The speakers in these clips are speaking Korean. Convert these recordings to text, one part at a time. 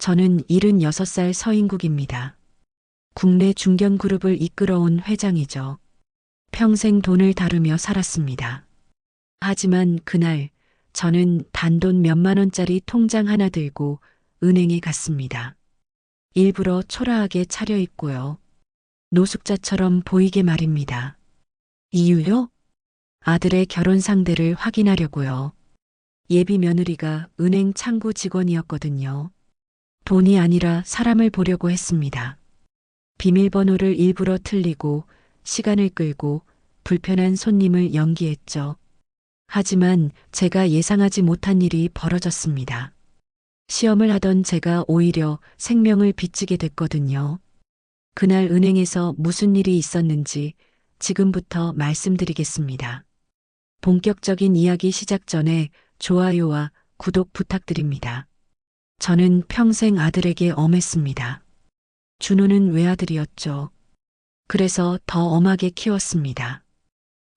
저는 76살 서인국입니다. 국내 중견그룹을 이끌어온 회장이죠. 평생 돈을 다루며 살았습니다. 하지만 그날 저는 단돈 몇만 원짜리 통장 하나 들고 은행에 갔습니다. 일부러 초라하게 차려입고요. 노숙자처럼 보이게 말입니다. 이유요? 아들의 결혼 상대를 확인하려고요. 예비 며느리가 은행 창구 직원이었거든요. 돈이 아니라 사람을 보려고 했습니다. 비밀번호를 일부러 틀리고 시간을 끌고 불편한 손님을 연기했죠. 하지만 제가 예상하지 못한 일이 벌어졌습니다. 시험을 하던 제가 오히려 생명을 빚지게 됐거든요. 그날 은행에서 무슨 일이 있었는지 지금부터 말씀드리겠습니다. 본격적인 이야기 시작 전에 좋아요와 구독 부탁드립니다. 저는 평생 아들에게 엄했습니다. 준호는 외아들이었죠. 그래서 더 엄하게 키웠습니다.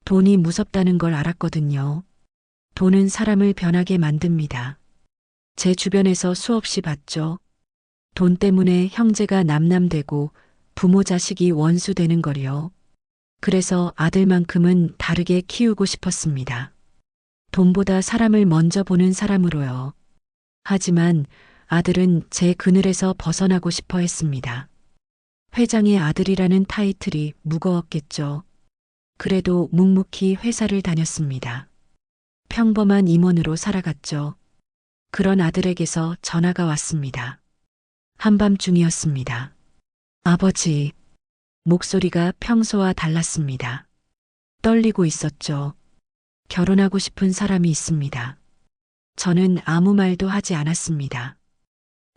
돈이 무섭다는 걸 알았거든요. 돈은 사람을 변하게 만듭니다. 제 주변에서 수없이 봤죠. 돈 때문에 형제가 남남되고 부모 자식이 원수되는 걸요. 그래서 아들만큼은 다르게 키우고 싶었습니다. 돈보다 사람을 먼저 보는 사람으로요. 하지만 아들은 제 그늘에서 벗어나고 싶어 했습니다. 회장의 아들이라는 타이틀이 무거웠겠죠. 그래도 묵묵히 회사를 다녔습니다. 평범한 임원으로 살아갔죠. 그런 아들에게서 전화가 왔습니다. 한밤중이었습니다. 아버지, 목소리가 평소와 달랐습니다. 떨리고 있었죠. 결혼하고 싶은 사람이 있습니다. 저는 아무 말도 하지 않았습니다.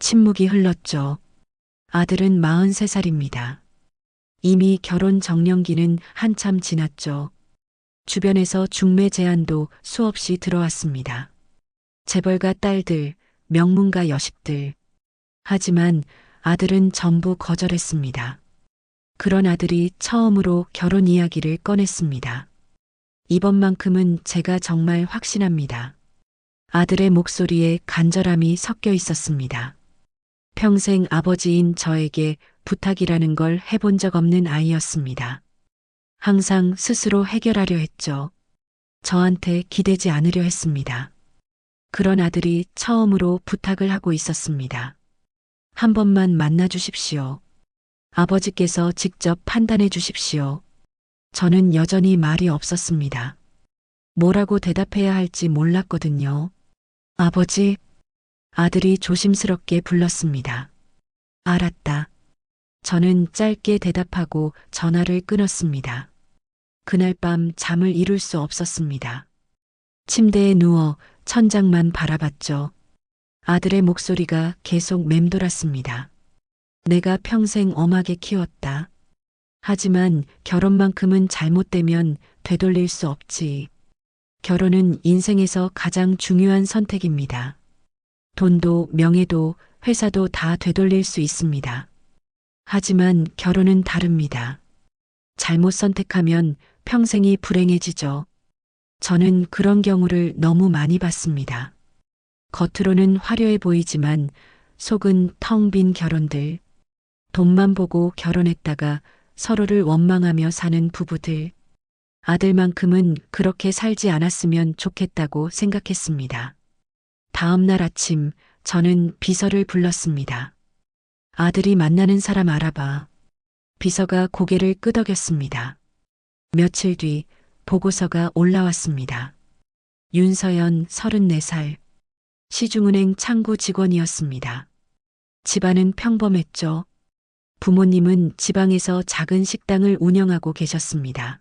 침묵이 흘렀죠. 아들은 43살입니다. 이미 결혼 정년기는 한참 지났죠. 주변에서 중매 제안도 수없이 들어왔습니다. 재벌가 딸들, 명문가 여식들. 하지만 아들은 전부 거절했습니다. 그런 아들이 처음으로 결혼 이야기를 꺼냈습니다. 이번만큼은 제가 정말 확신합니다. 아들의 목소리에 간절함이 섞여 있었습니다. 평생 아버지인 저에게 부탁이라는 걸 해본 적 없는 아이였습니다. 항상 스스로 해결하려 했죠. 저한테 기대지 않으려 했습니다. 그런 아들이 처음으로 부탁을 하고 있었습니다. 한 번만 만나 주십시오. 아버지께서 직접 판단해 주십시오. 저는 여전히 말이 없었습니다. 뭐라고 대답해야 할지 몰랐거든요. 아버지, 아들이 조심스럽게 불렀습니다. 알았다. 저는 짧게 대답하고 전화를 끊었습니다. 그날 밤 잠을 이룰 수 없었습니다. 침대에 누워 천장만 바라봤죠. 아들의 목소리가 계속 맴돌았습니다. 내가 평생 엄하게 키웠다. 하지만 결혼만큼은 잘못되면 되돌릴 수 없지. 결혼은 인생에서 가장 중요한 선택입니다. 돈도 명예도 회사도 다 되돌릴 수 있습니다. 하지만 결혼은 다릅니다. 잘못 선택하면 평생이 불행해지죠. 저는 그런 경우를 너무 많이 봤습니다. 겉으로는 화려해 보이지만 속은 텅 빈 결혼들. 돈만 보고 결혼했다가 서로를 원망하며 사는 부부들. 아들만큼은 그렇게 살지 않았으면 좋겠다고 생각했습니다. 다음 날 아침 저는 비서를 불렀습니다. 아들이 만나는 사람 알아봐. 비서가 고개를 끄덕였습니다. 며칠 뒤 보고서가 올라왔습니다. 윤서연 34살. 시중은행 창구 직원이었습니다. 집안은 평범했죠. 부모님은 지방에서 작은 식당을 운영하고 계셨습니다.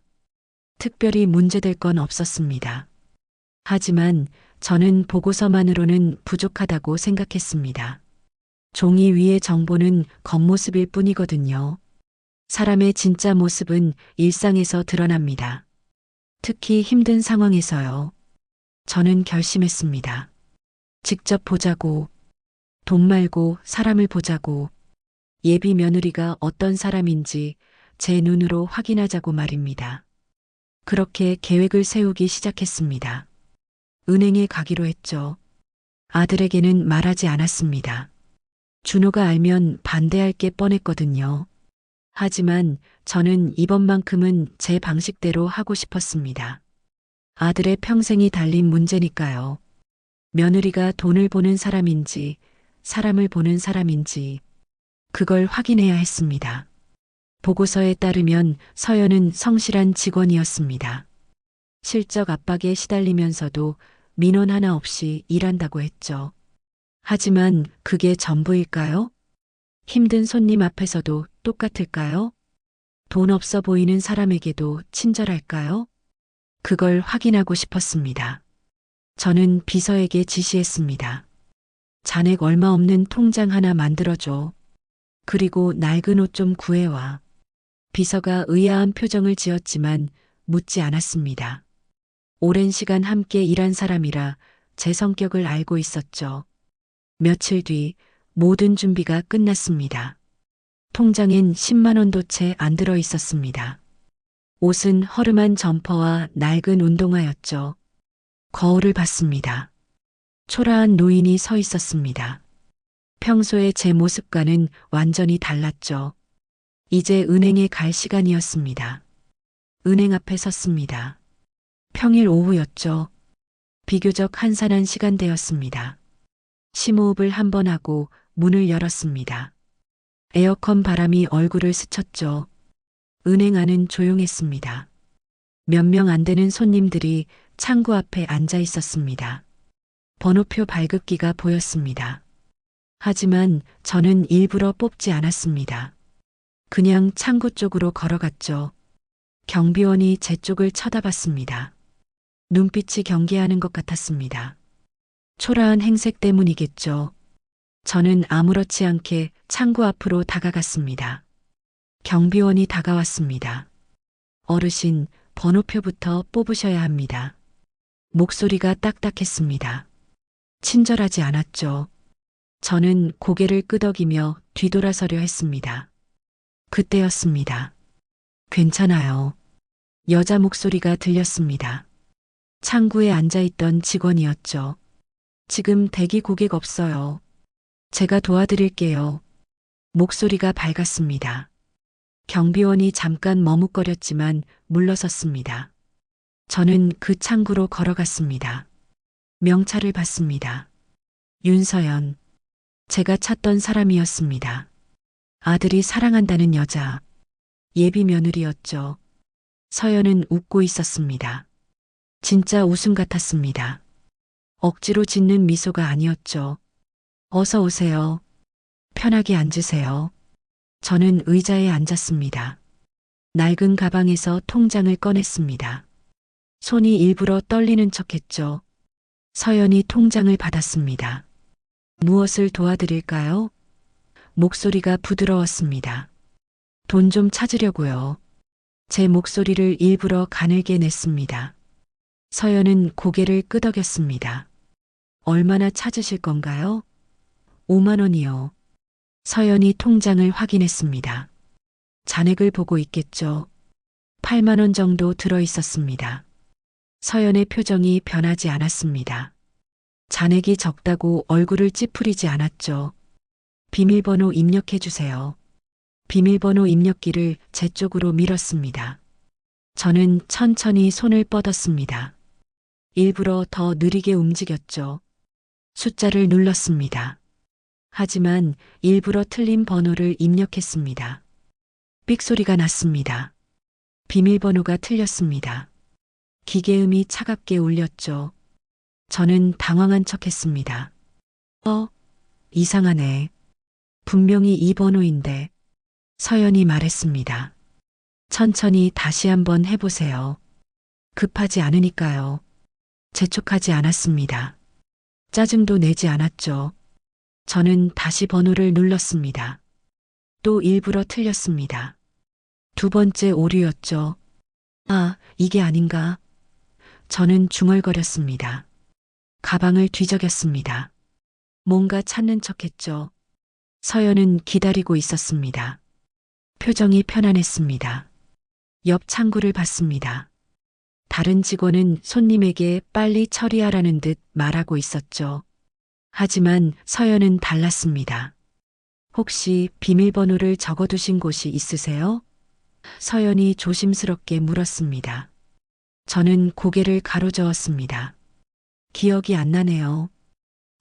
특별히 문제될 건 없었습니다. 하지만 저는 보고서만으로는 부족하다고 생각했습니다. 종이 위의 정보는 겉모습일 뿐이거든요. 사람의 진짜 모습은 일상에서 드러납니다. 특히 힘든 상황에서요. 저는 결심했습니다. 직접 보자고, 돈 말고 사람을 보자고, 예비 며느리가 어떤 사람인지 제 눈으로 확인하자고 말입니다. 그렇게 계획을 세우기 시작했습니다. 은행에 가기로 했죠. 아들에게는 말하지 않았습니다. 준호가 알면 반대할 게 뻔했거든요. 하지만 저는 이번만큼은 제 방식대로 하고 싶었습니다. 아들의 평생이 달린 문제니까요. 며느리가 돈을 보는 사람인지 사람을 보는 사람인지 그걸 확인해야 했습니다. 보고서에 따르면 서연은 성실한 직원이었습니다. 실적 압박에 시달리면서도 민원 하나 없이 일한다고 했죠. 하지만 그게 전부일까요? 힘든 손님 앞에서도 똑같을까요? 돈 없어 보이는 사람에게도 친절할까요? 그걸 확인하고 싶었습니다. 저는 비서에게 지시했습니다. 잔액 얼마 없는 통장 하나 만들어줘. 그리고 낡은 옷 좀 구해와. 비서가 의아한 표정을 지었지만 묻지 않았습니다. 오랜 시간 함께 일한 사람이라 제 성격을 알고 있었죠. 며칠 뒤 모든 준비가 끝났습니다. 통장엔 10만 원도 채 안 들어 있었습니다. 옷은 허름한 점퍼와 낡은 운동화였죠. 거울을 봤습니다. 초라한 노인이 서 있었습니다. 평소의 제 모습과는 완전히 달랐죠. 이제 은행에 갈 시간이었습니다. 은행 앞에 섰습니다. 평일 오후였죠. 비교적 한산한 시간대였습니다. 심호흡을 한 번 하고 문을 열었습니다. 에어컨 바람이 얼굴을 스쳤죠. 은행 안은 조용했습니다. 몇 명 안 되는 손님들이 창구 앞에 앉아 있었습니다. 번호표 발급기가 보였습니다. 하지만 저는 일부러 뽑지 않았습니다. 그냥 창구 쪽으로 걸어갔죠. 경비원이 제 쪽을 쳐다봤습니다. 눈빛이 경계하는 것 같았습니다. 초라한 행색 때문이겠죠. 저는 아무렇지 않게 창구 앞으로 다가갔습니다. 경비원이 다가왔습니다. 어르신, 번호표부터 뽑으셔야 합니다. 목소리가 딱딱했습니다. 친절하지 않았죠. 저는 고개를 끄덕이며 뒤돌아서려 했습니다. 그때였습니다. 괜찮아요. 여자 목소리가 들렸습니다. 창구에 앉아있던 직원이었죠. 지금 대기 고객 없어요. 제가 도와드릴게요. 목소리가 밝았습니다. 경비원이 잠깐 머뭇거렸지만 물러섰습니다. 저는 그 창구로 걸어갔습니다. 명찰을 받습니다. 윤서연. 제가 찾던 사람이었습니다. 아들이 사랑한다는 여자. 예비 며느리였죠. 서연은 웃고 있었습니다. 진짜 웃음 같았습니다. 억지로 짓는 미소가 아니었죠. 어서 오세요. 편하게 앉으세요. 저는 의자에 앉았습니다. 낡은 가방에서 통장을 꺼냈습니다. 손이 일부러 떨리는 척했죠. 서연이 통장을 받았습니다. 무엇을 도와드릴까요? 목소리가 부드러웠습니다. 돈 좀 찾으려고요. 제 목소리를 일부러 가늘게 냈습니다. 서연은 고개를 끄덕였습니다. 얼마나 찾으실 건가요? 5만 원이요. 서연이 통장을 확인했습니다. 잔액을 보고 있겠죠. 8만 원 정도 들어 있었습니다. 서연의 표정이 변하지 않았습니다. 잔액이 적다고 얼굴을 찌푸리지 않았죠. 비밀번호 입력해 주세요. 비밀번호 입력기를 제 쪽으로 밀었습니다. 저는 천천히 손을 뻗었습니다. 일부러 더 느리게 움직였죠. 숫자를 눌렀습니다. 하지만 일부러 틀린 번호를 입력했습니다. 삑 소리가 났습니다. 비밀번호가 틀렸습니다. 기계음이 차갑게 울렸죠. 저는 당황한 척했습니다. 이상하네. 분명히 이 번호인데. 서연이 말했습니다. 천천히 다시 한번 해보세요. 급하지 않으니까요. 재촉하지 않았습니다. 짜증도 내지 않았죠. 저는 다시 번호를 눌렀습니다. 또 일부러 틀렸습니다. 두 번째 오류였죠. 아, 이게 아닌가? 저는 중얼거렸습니다. 가방을 뒤적였습니다. 뭔가 찾는 척했죠. 서연은 기다리고 있었습니다. 표정이 편안했습니다. 옆 창구를 봤습니다. 다른 직원은 손님에게 빨리 처리하라는 듯 말하고 있었죠. 하지만 서연은 달랐습니다. 혹시 비밀번호를 적어두신 곳이 있으세요? 서연이 조심스럽게 물었습니다. 저는 고개를 가로저었습니다. 기억이 안 나네요.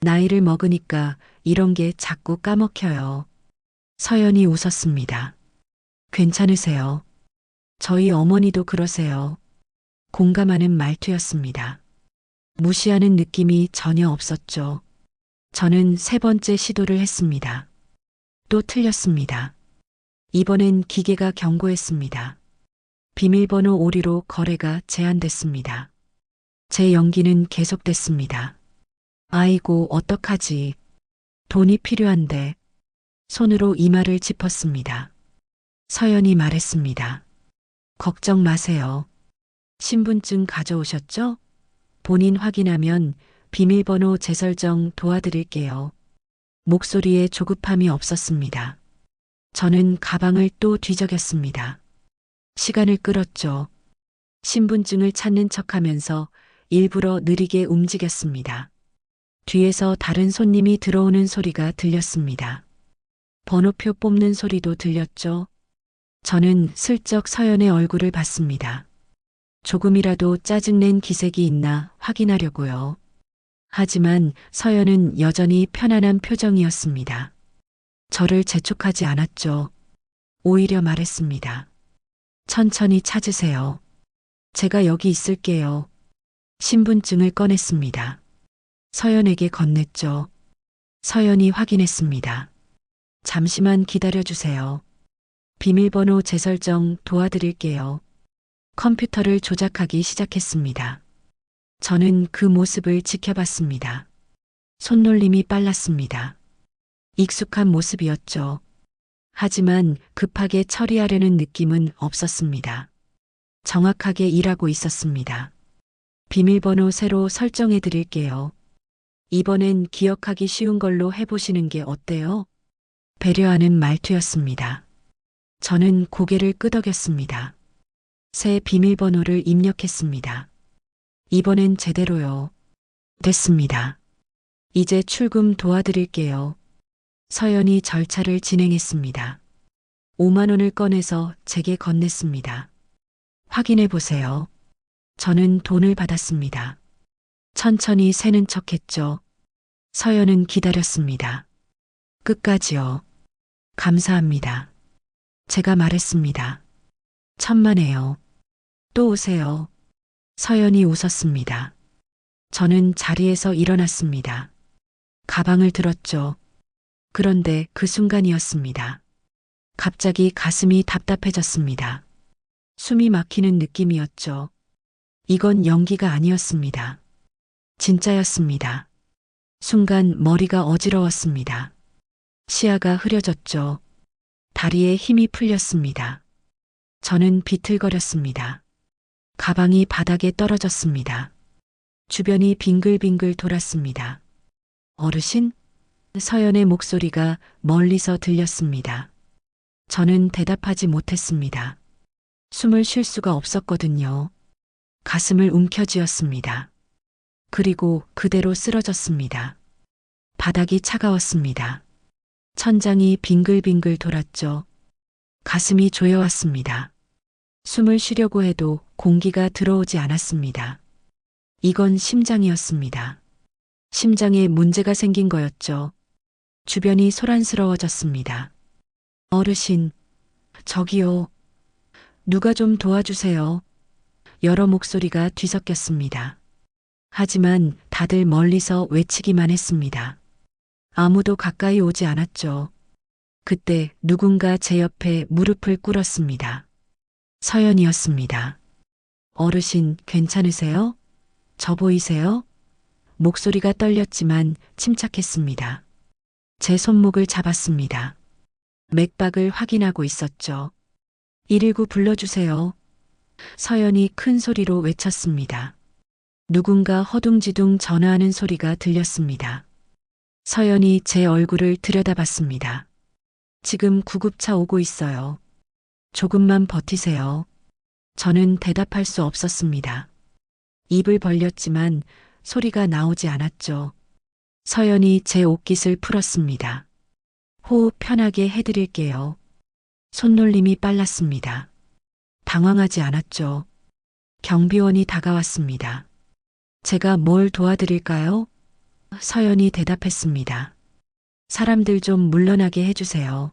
나이를 먹으니까 이런 게 자꾸 까먹혀요. 서연이 웃었습니다. 괜찮으세요? 저희 어머니도 그러세요. 공감하는 말투였습니다. 무시하는 느낌이 전혀 없었죠. 저는 세 번째 시도를 했습니다. 또 틀렸습니다. 이번엔 기계가 경고했습니다. 비밀번호 오류로 거래가 제한됐습니다. 제 연기는 계속됐습니다. 아이고, 어떡하지. 돈이 필요한데. 손으로 이마를 짚었습니다. 서연이 말했습니다. 걱정 마세요. 신분증 가져오셨죠? 본인 확인하면 비밀번호 재설정 도와드릴게요. 목소리에 조급함이 없었습니다. 저는 가방을 또 뒤적였습니다. 시간을 끌었죠. 신분증을 찾는 척하면서 일부러 느리게 움직였습니다. 뒤에서 다른 손님이 들어오는 소리가 들렸습니다. 번호표 뽑는 소리도 들렸죠. 저는 슬쩍 서연의 얼굴을 봤습니다. 조금이라도 짜증낸 기색이 있나 확인하려고요. 하지만 서연은 여전히 편안한 표정이었습니다. 저를 재촉하지 않았죠. 오히려 말했습니다. 천천히 찾으세요. 제가 여기 있을게요. 신분증을 꺼냈습니다. 서연에게 건넸죠. 서연이 확인했습니다. 잠시만 기다려주세요. 비밀번호 재설정 도와드릴게요. 컴퓨터를 조작하기 시작했습니다. 저는 그 모습을 지켜봤습니다. 손놀림이 빨랐습니다. 익숙한 모습이었죠. 하지만 급하게 처리하려는 느낌은 없었습니다. 정확하게 일하고 있었습니다. 비밀번호 새로 설정해 드릴게요. 이번엔 기억하기 쉬운 걸로 해보시는 게 어때요? 배려하는 말투였습니다. 저는 고개를 끄덕였습니다. 새 비밀번호를 입력했습니다. 이번엔 제대로요. 됐습니다. 이제 출금 도와드릴게요. 서연이 절차를 진행했습니다. 5만 원을 꺼내서 제게 건넸습니다. 확인해 보세요. 저는 돈을 받았습니다. 천천히 세는 척했죠. 서연은 기다렸습니다. 끝까지요. 감사합니다. 제가 말했습니다. 천만에요. 또 오세요. 서연이 웃었습니다. 저는 자리에서 일어났습니다. 가방을 들었죠. 그런데 그 순간이었습니다. 갑자기 가슴이 답답해졌습니다. 숨이 막히는 느낌이었죠. 이건 연기가 아니었습니다. 진짜였습니다. 순간 머리가 어지러웠습니다. 시야가 흐려졌죠. 다리에 힘이 풀렸습니다. 저는 비틀거렸습니다. 가방이 바닥에 떨어졌습니다. 주변이 빙글빙글 돌았습니다. 어르신? 서연의 목소리가 멀리서 들렸습니다. 저는 대답하지 못했습니다. 숨을 쉴 수가 없었거든요. 가슴을 움켜쥐었습니다. 그리고 그대로 쓰러졌습니다. 바닥이 차가웠습니다. 천장이 빙글빙글 돌았죠. 가슴이 조여왔습니다. 숨을 쉬려고 해도 공기가 들어오지 않았습니다. 이건 심장이었습니다. 심장에 문제가 생긴 거였죠. 주변이 소란스러워졌습니다. 어르신, 저기요. 누가 좀 도와주세요. 여러 목소리가 뒤섞였습니다. 하지만 다들 멀리서 외치기만 했습니다. 아무도 가까이 오지 않았죠. 그때 누군가 제 옆에 무릎을 꿇었습니다. 서연이었습니다. 어르신, 괜찮으세요? 저 보이세요? 목소리가 떨렸지만 침착했습니다. 제 손목을 잡았습니다. 맥박을 확인하고 있었죠. 119 불러주세요. 서연이 큰 소리로 외쳤습니다. 누군가 허둥지둥 전화하는 소리가 들렸습니다. 서연이 제 얼굴을 들여다봤습니다. 지금 구급차 오고 있어요. 조금만 버티세요. 저는 대답할 수 없었습니다. 입을 벌렸지만 소리가 나오지 않았죠. 서연이 제 옷깃을 풀었습니다. 호흡 편하게 해드릴게요. 손놀림이 빨랐습니다. 당황하지 않았죠. 경비원이 다가왔습니다. 제가 뭘 도와드릴까요? 서연이 대답했습니다. 사람들 좀 물러나게 해주세요.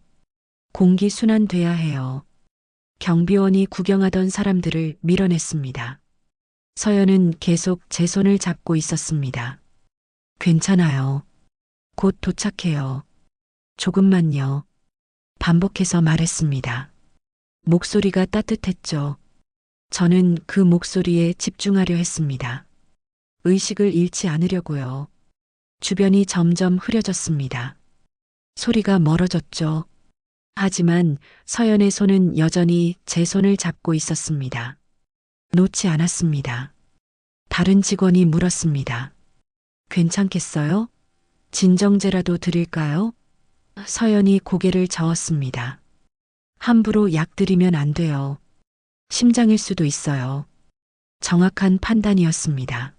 공기 순환돼야 해요. 경비원이 구경하던 사람들을 밀어냈습니다. 서연은 계속 제 손을 잡고 있었습니다. 괜찮아요. 곧 도착해요. 조금만요. 반복해서 말했습니다. 목소리가 따뜻했죠. 저는 그 목소리에 집중하려 했습니다. 의식을 잃지 않으려고요. 주변이 점점 흐려졌습니다. 소리가 멀어졌죠. 하지만 서연의 손은 여전히 제 손을 잡고 있었습니다. 놓지 않았습니다. 다른 직원이 물었습니다. 괜찮겠어요? 진정제라도 드릴까요? 서연이 고개를 저었습니다. 함부로 약 드리면 안 돼요. 심장일 수도 있어요. 정확한 판단이었습니다.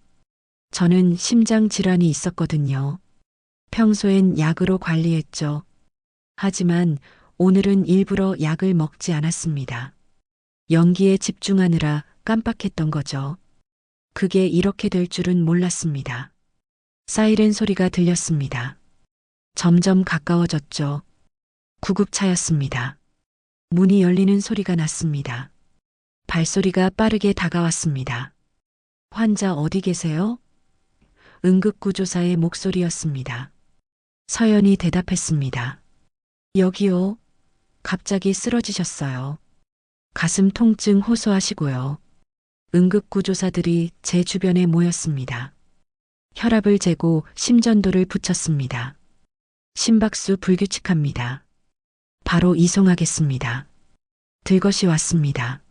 저는 심장 질환이 있었거든요. 평소엔 약으로 관리했죠. 하지만 오늘은 일부러 약을 먹지 않았습니다. 연기에 집중하느라 깜빡했던 거죠. 그게 이렇게 될 줄은 몰랐습니다. 사이렌 소리가 들렸습니다. 점점 가까워졌죠. 구급차였습니다. 문이 열리는 소리가 났습니다. 발소리가 빠르게 다가왔습니다. 환자 어디 계세요? 응급구조사의 목소리였습니다. 서연이 대답했습니다. 여기요. 갑자기 쓰러지셨어요. 가슴 통증 호소하시고요. 응급구조사들이 제 주변에 모였습니다. 혈압을 재고 심전도를 붙였습니다. 심박수 불규칙합니다. 바로 이송하겠습니다. 들것이 왔습니다.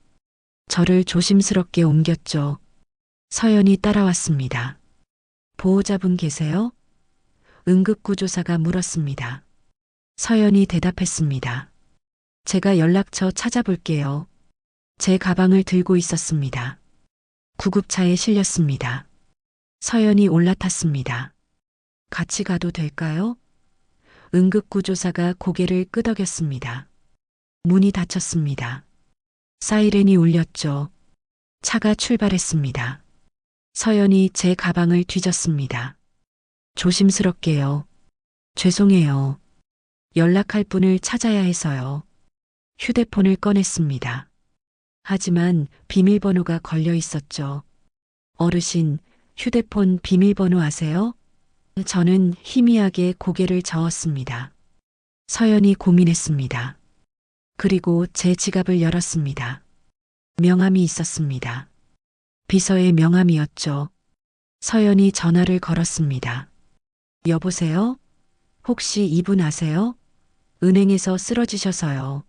저를 조심스럽게 옮겼죠. 서연이 따라왔습니다. 보호자분 계세요? 응급구조사가 물었습니다. 서연이 대답했습니다. 제가 연락처 찾아볼게요. 제 가방을 들고 있었습니다. 구급차에 실렸습니다. 서연이 올라탔습니다. 같이 가도 될까요? 응급구조사가 고개를 끄덕였습니다. 문이 닫혔습니다. 사이렌이 울렸죠. 차가 출발했습니다. 서연이 제 가방을 뒤졌습니다. 조심스럽게요. 죄송해요. 연락할 분을 찾아야 해서요. 휴대폰을 꺼냈습니다. 하지만 비밀번호가 걸려 있었죠. 어르신, 휴대폰 비밀번호 아세요? 저는 희미하게 고개를 저었습니다. 서연이 고민했습니다. 그리고 제 지갑을 열었습니다. 명함이 있었습니다. 비서의 명함이었죠. 서연이 전화를 걸었습니다. 여보세요? 혹시 이분 아세요? 은행에서 쓰러지셔서요.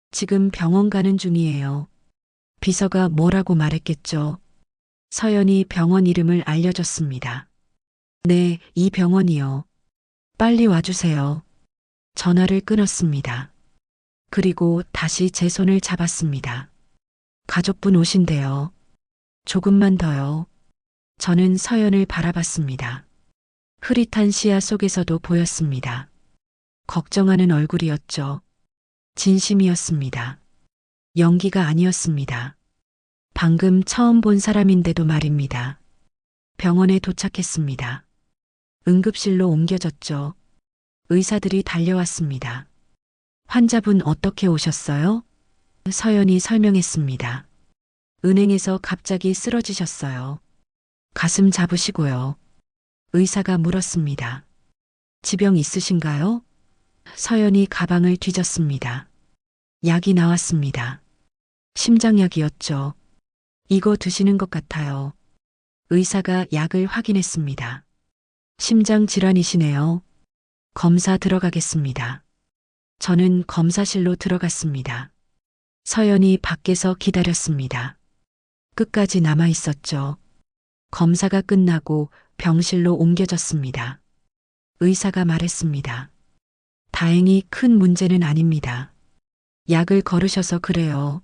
지금 병원 가는 중이에요. 비서가 뭐라고 말했겠죠. 서연이 병원 이름을 알려줬습니다. 네, 이 병원이요. 빨리 와주세요. 전화를 끊었습니다. 그리고 다시 제 손을 잡았습니다. 가족분 오신대요. 조금만 더요. 저는 서연을 바라봤습니다. 흐릿한 시야 속에서도 보였습니다. 걱정하는 얼굴이었죠. 진심이었습니다. 연기가 아니었습니다. 방금 처음 본 사람인데도 말입니다. 병원에 도착했습니다. 응급실로 옮겨졌죠. 의사들이 달려왔습니다. 환자분 어떻게 오셨어요? 서연이 설명했습니다. 은행에서 갑자기 쓰러지셨어요. 가슴 잡으시고요. 의사가 물었습니다. 지병 있으신가요? 서연이 가방을 뒤졌습니다. 약이 나왔습니다. 심장약이었죠. 이거 드시는 것 같아요. 의사가 약을 확인했습니다. 심장 질환이시네요. 검사 들어가겠습니다. 저는 검사실로 들어갔습니다. 서연이 밖에서 기다렸습니다. 끝까지 남아 있었죠. 검사가 끝나고 병실로 옮겨졌습니다. 의사가 말했습니다. 다행히 큰 문제는 아닙니다. 약을 거르셔서 그래요.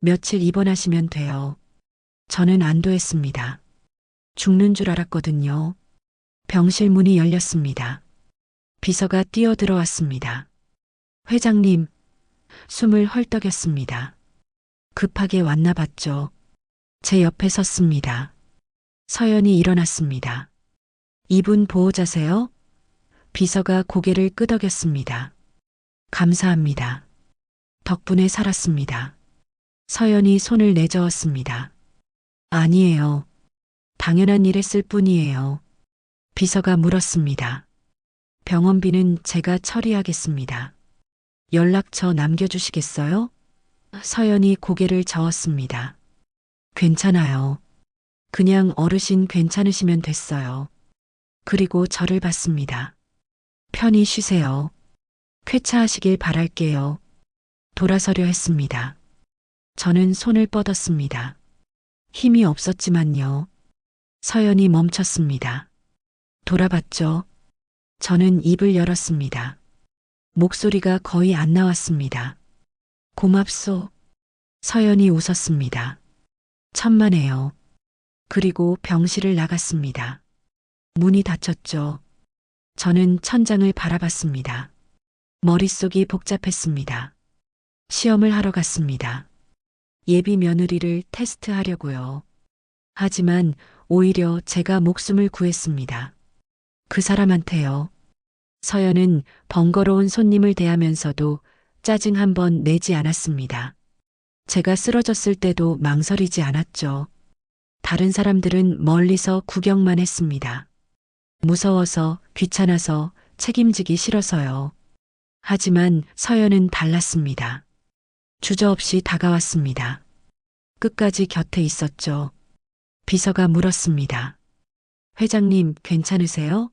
며칠 입원하시면 돼요. 저는 안도했습니다. 죽는 줄 알았거든요. 병실 문이 열렸습니다. 비서가 뛰어들어왔습니다. 회장님, 숨을 헐떡였습니다. 급하게 왔나 봤죠. 제 옆에 섰습니다. 서연이 일어났습니다. 이분 보호자세요? 비서가 고개를 끄덕였습니다. 감사합니다. 덕분에 살았습니다. 서연이 손을 내저었습니다. 아니에요. 당연한 일 했을 뿐이에요. 비서가 물었습니다. 병원비는 제가 처리하겠습니다. 연락처 남겨주시겠어요? 서연이 고개를 저었습니다. 괜찮아요. 그냥 어르신 괜찮으시면 됐어요. 그리고 저를 봤습니다. 편히 쉬세요. 쾌차하시길 바랄게요. 돌아서려 했습니다. 저는 손을 뻗었습니다. 힘이 없었지만요. 서연이 멈췄습니다. 돌아봤죠. 저는 입을 열었습니다. 목소리가 거의 안 나왔습니다. 고맙소. 서연이 웃었습니다. 천만에요. 그리고 병실을 나갔습니다. 문이 닫혔죠. 저는 천장을 바라봤습니다. 머릿속이 복잡했습니다. 시험을 하러 갔습니다. 예비 며느리를 테스트하려고요. 하지만 오히려 제가 목숨을 구했습니다. 그 사람한테요. 서연은 번거로운 손님을 대하면서도 짜증 한 번 내지 않았습니다. 제가 쓰러졌을 때도 망설이지 않았죠. 다른 사람들은 멀리서 구경만 했습니다. 무서워서, 귀찮아서, 책임지기 싫어서요. 하지만 서연은 달랐습니다. 주저없이 다가왔습니다. 끝까지 곁에 있었죠. 비서가 물었습니다. 회장님, 괜찮으세요?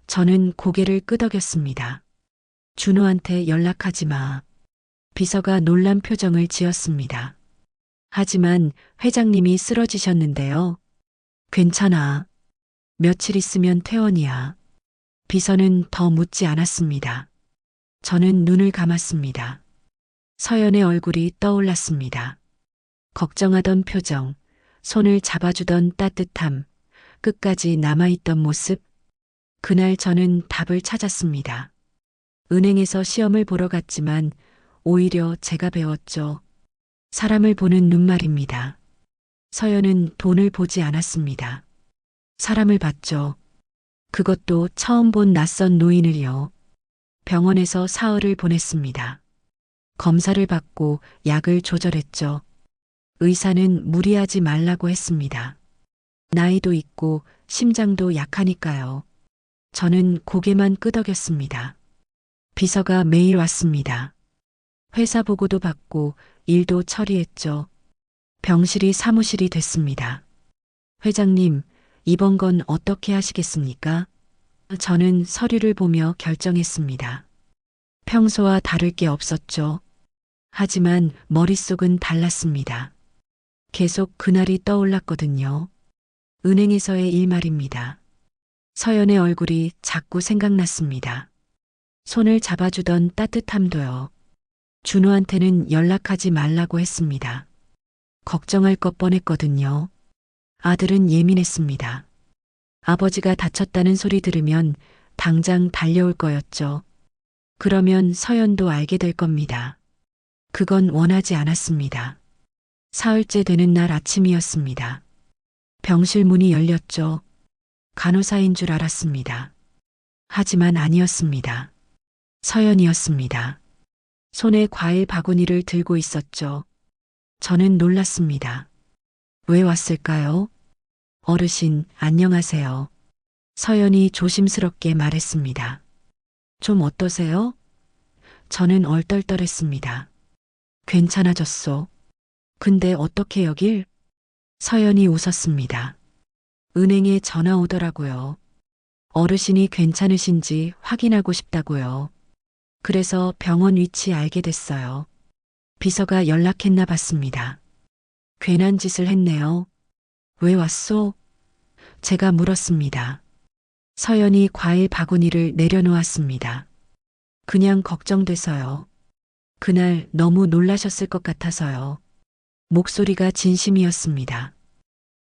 저는 고개를 끄덕였습니다. 준호한테 연락하지 마. 비서가 놀란 표정을 지었습니다. 하지만 회장님이 쓰러지셨는데요. 괜찮아. 며칠 있으면 퇴원이야. 비서는 더 묻지 않았습니다. 저는 눈을 감았습니다. 서연의 얼굴이 떠올랐습니다. 걱정하던 표정, 손을 잡아주던 따뜻함, 끝까지 남아있던 모습. 그날 저는 답을 찾았습니다. 은행에서 시험을 보러 갔지만 오히려 제가 배웠죠. 사람을 보는 눈 말입니다. 서연은 돈을 보지 않았습니다. 사람을 봤죠. 그것도 처음 본 낯선 노인을요. 병원에서 사흘을 보냈습니다. 검사를 받고 약을 조절했죠. 의사는 무리하지 말라고 했습니다. 나이도 있고 심장도 약하니까요. 저는 고개만 끄덕였습니다. 비서가 매일 왔습니다. 회사 보고도 받고 일도 처리했죠. 병실이 사무실이 됐습니다. 회장님, 이번 건 어떻게 하시겠습니까? 저는 서류를 보며 결정했습니다. 평소와 다를 게 없었죠. 하지만 머릿속은 달랐습니다. 계속 그날이 떠올랐거든요. 은행에서의 일 말입니다. 서연의 얼굴이 자꾸 생각났습니다. 손을 잡아주던 따뜻함도요. 준호한테는 연락하지 말라고 했습니다. 걱정할 것 뻔했거든요. 아들은 예민했습니다. 아버지가 다쳤다는 소리 들으면 당장 달려올 거였죠. 그러면 서연도 알게 될 겁니다. 그건 원하지 않았습니다. 사흘째 되는 날 아침이었습니다. 병실 문이 열렸죠. 간호사인 줄 알았습니다. 하지만 아니었습니다. 서연이었습니다. 손에 과일 바구니를 들고 있었죠. 저는 놀랐습니다. 왜 왔을까요? 어르신, 안녕하세요. 서연이 조심스럽게 말했습니다. 좀 어떠세요? 저는 얼떨떨했습니다. 괜찮아졌소. 근데 어떻게 여길? 서연이 웃었습니다. 은행에 전화 오더라고요. 어르신이 괜찮으신지 확인하고 싶다고요. 그래서 병원 위치 알게 됐어요. 비서가 연락했나 봤습니다. 괜한 짓을 했네요. 왜 왔소? 제가 물었습니다. 서연이 과일 바구니를 내려놓았습니다. 그냥 걱정돼서요. 그날 너무 놀라셨을 것 같아서요. 목소리가 진심이었습니다.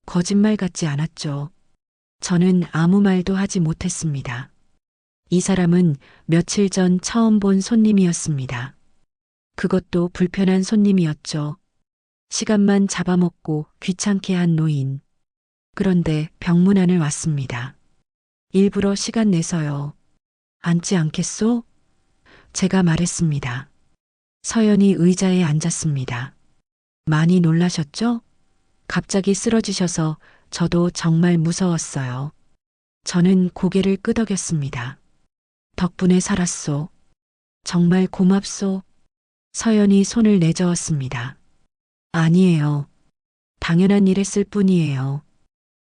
거짓말 같지 않았죠. 저는 아무 말도 하지 못했습니다. 이 사람은 며칠 전 처음 본 손님이었습니다. 그것도 불편한 손님이었죠. 시간만 잡아먹고 귀찮게 한 노인. 그런데 병문안을 왔습니다. 일부러 시간 내서요. 앉지 않겠소? 제가 말했습니다. 서연이 의자에 앉았습니다. 많이 놀라셨죠? 갑자기 쓰러지셔서 저도 정말 무서웠어요. 저는 고개를 끄덕였습니다. 덕분에 살았소. 정말 고맙소. 서연이 손을 내저었습니다. 아니에요. 당연한 일 했을 뿐이에요.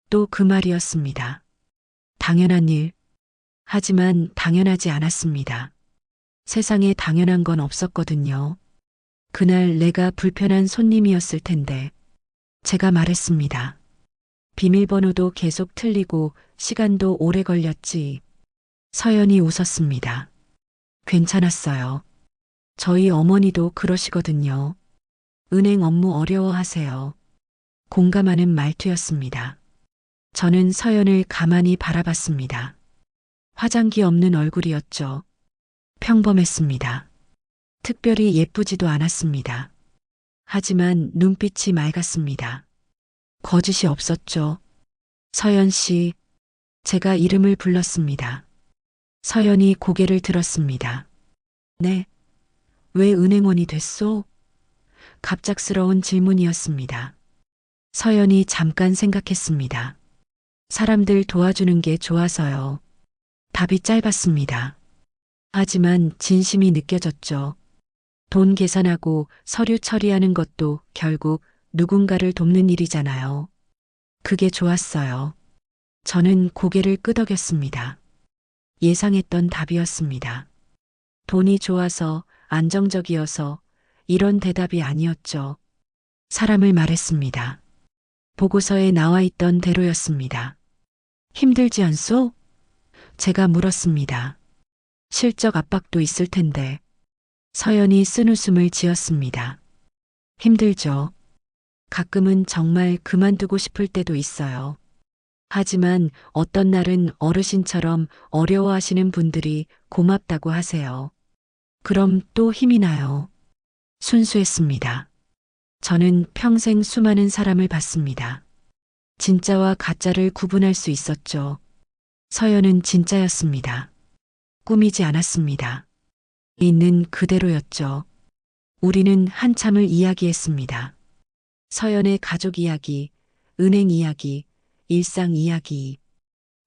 또 그 말이었습니다. 당연한 일. 하지만 당연하지 않았습니다. 세상에 당연한 건 없었거든요. 그날 내가 불편한 손님이었을 텐데 제가 말했습니다. 비밀번호도 계속 틀리고 시간도 오래 걸렸지. 서연이 웃었습니다. 괜찮았어요. 저희 어머니도 그러시거든요. 은행 업무 어려워하세요. 공감하는 말투였습니다. 저는 서연을 가만히 바라봤습니다. 화장기 없는 얼굴이었죠. 평범했습니다. 특별히 예쁘지도 않았습니다. 하지만 눈빛이 맑았습니다. 거짓이 없었죠. 서연 씨, 제가 이름을 불렀습니다. 서연이 고개를 들었습니다. 네, 왜 은행원이 됐소? 갑작스러운 질문이었습니다. 서연이 잠깐 생각했습니다. 사람들 도와주는 게 좋아서요. 답이 짧았습니다. 하지만 진심이 느껴졌죠. 돈 계산하고 서류 처리하는 것도 결국 누군가를 돕는 일이잖아요. 그게 좋았어요. 저는 고개를 끄덕였습니다. 예상했던 답이었습니다. 돈이 좋아서 안정적이어서 이런 대답이 아니었죠. 사람을 말했습니다. 보고서에 나와 있던 대로였습니다. 힘들지 않소? 제가 물었습니다. 실적 압박도 있을 텐데. 서연이 쓴웃음을 지었습니다. 힘들죠. 가끔은 정말 그만두고 싶을 때도 있어요. 하지만 어떤 날은 어르신처럼 어려워하시는 분들이 고맙다고 하세요. 그럼 또 힘이 나요. 순수했습니다. 저는 평생 수많은 사람을 봤습니다. 진짜와 가짜를 구분할 수 있었죠. 서연은 진짜였습니다. 꾸미지 않았습니다. 있는 그대로였죠. 우리는 한참을 이야기했습니다. 서연의 가족 이야기, 은행 이야기, 일상 이야기.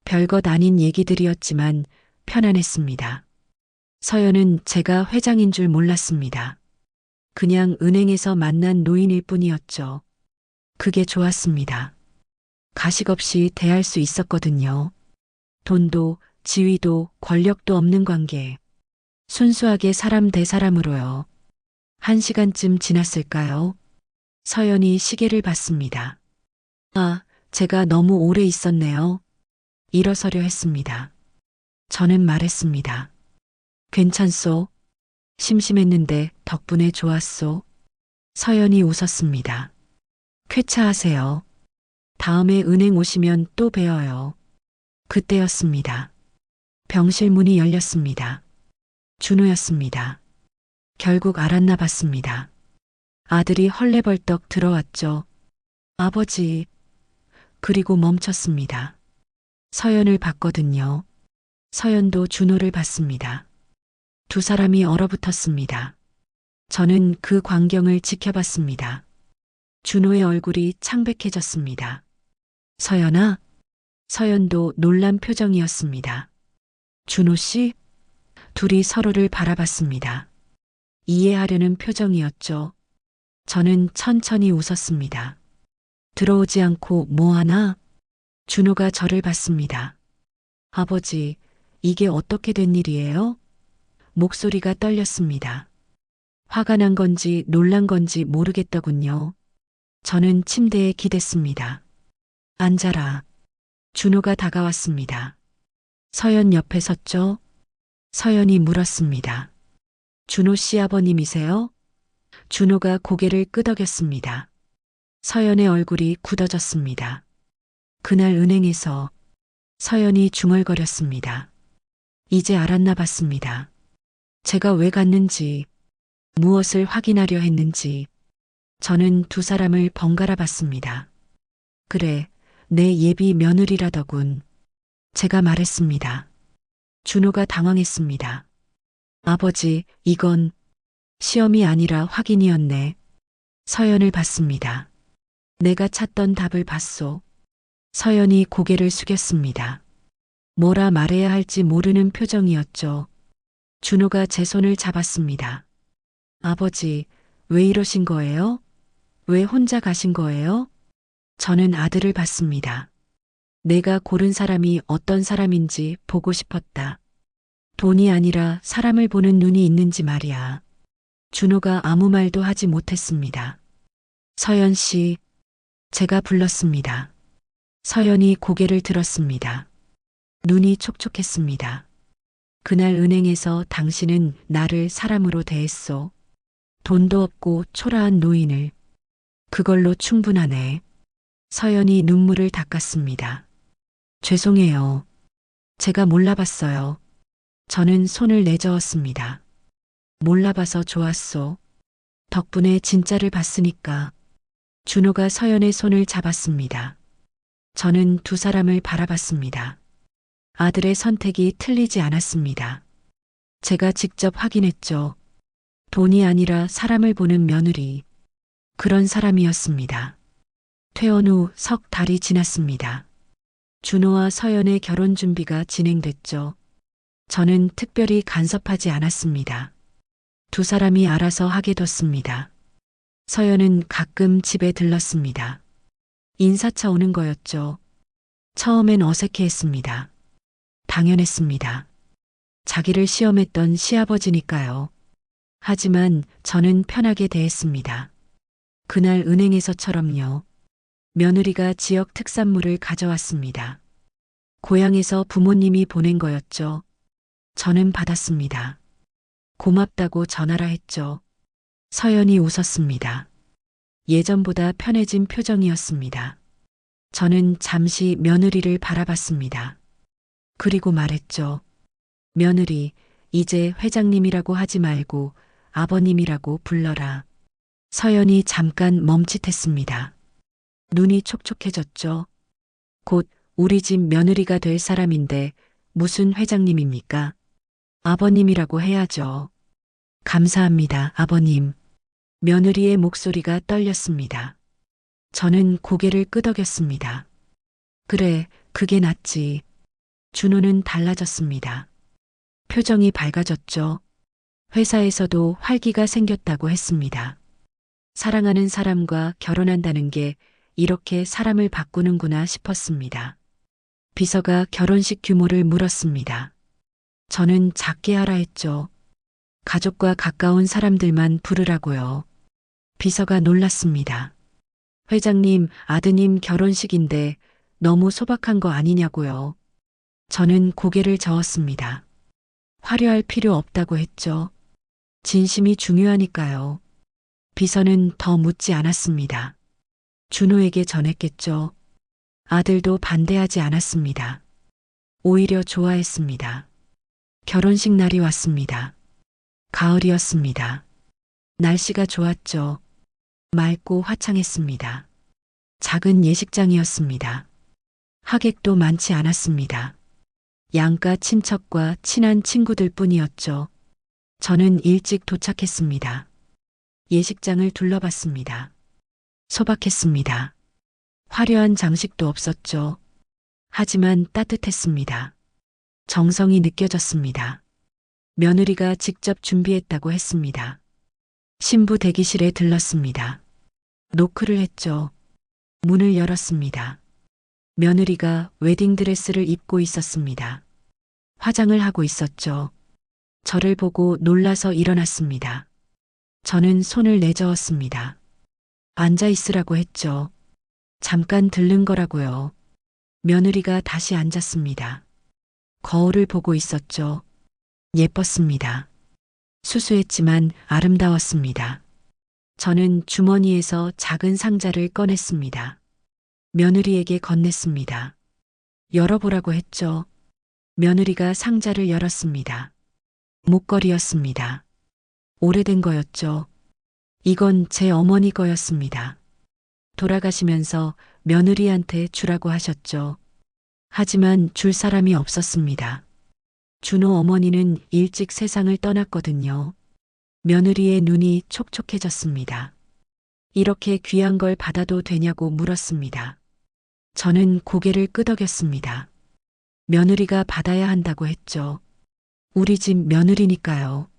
별것 아닌 얘기들이었지만 편안했습니다. 서연은 제가 회장인 줄 몰랐습니다. 그냥 은행에서 만난 노인일 뿐이었죠. 그게 좋았습니다. 가식 없이 대할 수 있었거든요. 돈도 지위도 권력도 없는 관계. 순수하게 사람 대 사람으로요. 1시간쯤 지났을까요? 서연이 시계를 봤습니다. 아, 제가 너무 오래 있었네요. 일어서려 했습니다. 저는 말했습니다. 괜찮소? 심심했는데 덕분에 좋았소. 서연이 웃었습니다. 쾌차하세요. 다음에 은행 오시면 또 뵈어요. 그때였습니다. 병실 문이 열렸습니다. 준호였습니다. 결국 알았나 봤습니다. 아들이 헐레벌떡 들어왔죠. 아버지. 그리고 멈췄습니다. 서연을 봤거든요. 서연도 준호를 봤습니다. 두 사람이 얼어붙었습니다. 저는 그 광경을 지켜봤습니다. 준호의 얼굴이 창백해졌습니다. 서연아? 서연도 놀란 표정이었습니다. 준호 씨? 둘이 서로를 바라봤습니다. 이해하려는 표정이었죠. 저는 천천히 웃었습니다. 들어오지 않고 뭐하나? 준호가 저를 봤습니다. 아버지, 이게 어떻게 된 일이에요? 목소리가 떨렸습니다. 화가 난 건지 놀란 건지 모르겠더군요. 저는 침대에 기댔습니다. 앉아라. 준호가 다가왔습니다. 서연 옆에 섰죠? 서연이 물었습니다. 준호 씨 아버님이세요? 준호가 고개를 끄덕였습니다. 서연의 얼굴이 굳어졌습니다. 그날 은행에서 서연이 중얼거렸습니다. 이제 알았나 봤습니다. 제가 왜 갔는지, 무엇을 확인하려 했는지, 저는 두 사람을 번갈아 봤습니다. 그래, 내 예비 며느리라더군. 제가 말했습니다. 준호가 당황했습니다. 아버지, 이건 시험이 아니라 확인이었네. 서연을 봤습니다. 내가 찾던 답을 봤소. 서연이 고개를 숙였습니다. 뭐라 말해야 할지 모르는 표정이었죠. 준호가 제 손을 잡았습니다. 아버지, 왜 이러신 거예요? 왜 혼자 가신 거예요? 저는 아들을 봤습니다. 내가 고른 사람이 어떤 사람인지 보고 싶었다. 돈이 아니라 사람을 보는 눈이 있는지 말이야. 준호가 아무 말도 하지 못했습니다. 서연 씨, 제가 불렀습니다. 서연이 고개를 들었습니다. 눈이 촉촉했습니다. 그날 은행에서 당신은 나를 사람으로 대했소. 돈도 없고 초라한 노인을. 그걸로 충분하네. 서연이 눈물을 닦았습니다. 죄송해요. 제가 몰라봤어요. 저는 손을 내저었습니다. 몰라봐서 좋았소. 덕분에 진짜를 봤으니까. 준호가 서연의 손을 잡았습니다. 저는 두 사람을 바라봤습니다. 아들의 선택이 틀리지 않았습니다. 제가 직접 확인했죠. 돈이 아니라 사람을 보는 며느리. 그런 사람이었습니다. 퇴원 후 석 달이 지났습니다. 준호와 서연의 결혼 준비가 진행됐죠. 저는 특별히 간섭하지 않았습니다. 두 사람이 알아서 하게 뒀습니다. 서연은 가끔 집에 들렀습니다. 인사차 오는 거였죠. 처음엔 어색해했습니다. 당연했습니다. 자기를 시험했던 시아버지니까요. 하지만 저는 편하게 대했습니다. 그날 은행에서처럼요. 며느리가 지역 특산물을 가져왔습니다. 고향에서 부모님이 보낸 거였죠. 저는 받았습니다. 고맙다고 전하라 했죠. 서연이 웃었습니다. 예전보다 편해진 표정이었습니다. 저는 잠시 며느리를 바라봤습니다. 그리고 말했죠. 며느리, 이제 회장님이라고 하지 말고 아버님이라고 불러라. 서연이 잠깐 멈칫했습니다. 눈이 촉촉해졌죠. 곧 우리 집 며느리가 될 사람인데 무슨 회장님입니까? 아버님이라고 해야죠. 감사합니다, 아버님. 며느리의 목소리가 떨렸습니다. 저는 고개를 끄덕였습니다. 그래, 그게 낫지. 준호는 달라졌습니다. 표정이 밝아졌죠. 회사에서도 활기가 생겼다고 했습니다. 사랑하는 사람과 결혼한다는 게 이렇게 사람을 바꾸는구나 싶었습니다. 비서가 결혼식 규모를 물었습니다. 저는 작게 하라 했죠. 가족과 가까운 사람들만 부르라고요. 비서가 놀랐습니다. 회장님, 아드님 결혼식인데 너무 소박한 거 아니냐고요. 저는 고개를 저었습니다. 화려할 필요 없다고 했죠. 진심이 중요하니까요. 비서는 더 묻지 않았습니다. 준호에게 전했겠죠. 아들도 반대하지 않았습니다. 오히려 좋아했습니다. 결혼식 날이 왔습니다. 가을이었습니다. 날씨가 좋았죠. 맑고 화창했습니다. 작은 예식장이었습니다. 하객도 많지 않았습니다. 양가 친척과 친한 친구들 뿐이었죠. 저는 일찍 도착했습니다. 예식장을 둘러봤습니다. 소박했습니다. 화려한 장식도 없었죠. 하지만 따뜻했습니다. 정성이 느껴졌습니다. 며느리가 직접 준비했다고 했습니다. 신부 대기실에 들렀습니다. 노크를 했죠. 문을 열었습니다. 며느리가 웨딩드레스를 입고 있었습니다. 화장을 하고 있었죠. 저를 보고 놀라서 일어났습니다. 저는 손을 내저었습니다. 앉아 있으라고 했죠. 잠깐 들른 거라고요. 며느리가 다시 앉았습니다. 거울을 보고 있었죠. 예뻤습니다. 수수했지만 아름다웠습니다. 저는 주머니에서 작은 상자를 꺼냈습니다. 며느리에게 건넸습니다. 열어보라고 했죠. 며느리가 상자를 열었습니다. 목걸이였습니다. 오래된 거였죠. 이건 제 어머니 거였습니다. 돌아가시면서 며느리한테 주라고 하셨죠. 하지만 줄 사람이 없었습니다. 준호 어머니는 일찍 세상을 떠났거든요. 며느리의 눈이 촉촉해졌습니다. 이렇게 귀한 걸 받아도 되냐고 물었습니다. 저는 고개를 끄덕였습니다. 며느리가 받아야 한다고 했죠. 우리 집 며느리니까요.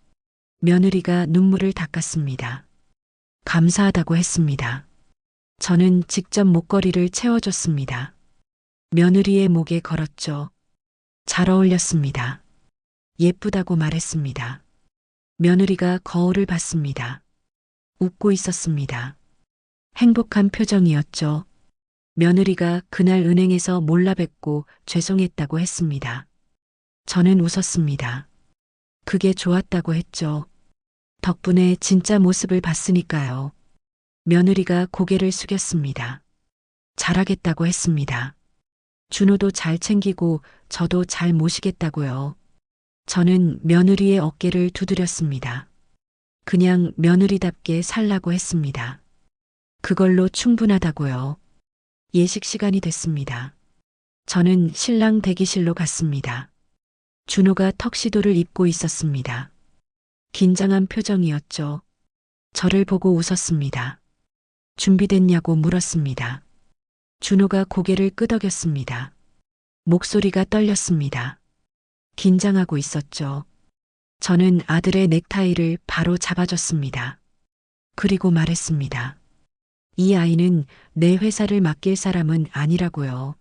며느리가 눈물을 닦았습니다. 감사하다고 했습니다. 저는 직접 목걸이를 채워줬습니다. 며느리의 목에 걸었죠. 잘 어울렸습니다. 예쁘다고 말했습니다. 며느리가 거울을 봤습니다. 웃고 있었습니다. 행복한 표정이었죠. 며느리가 그날 은행에서 몰라 뵙고 죄송했다고 했습니다. 저는 웃었습니다. 그게 좋았다고 했죠. 덕분에 진짜 모습을 봤으니까요. 며느리가 고개를 숙였습니다. 잘하겠다고 했습니다. 준호도 잘 챙기고 저도 잘 모시겠다고요. 저는 며느리의 어깨를 두드렸습니다. 그냥 며느리답게 살라고 했습니다. 그걸로 충분하다고요. 예식 시간이 됐습니다. 저는 신랑 대기실로 갔습니다. 준호가 턱시도를 입고 있었습니다. 긴장한 표정이었죠. 저를 보고 웃었습니다. 준비됐냐고 물었습니다. 준호가 고개를 끄덕였습니다. 목소리가 떨렸습니다. 긴장하고 있었죠. 저는 아들의 넥타이를 바로 잡아줬습니다. 그리고 말했습니다. 이 아이는 내 회사를 맡길 사람은 아니라고요.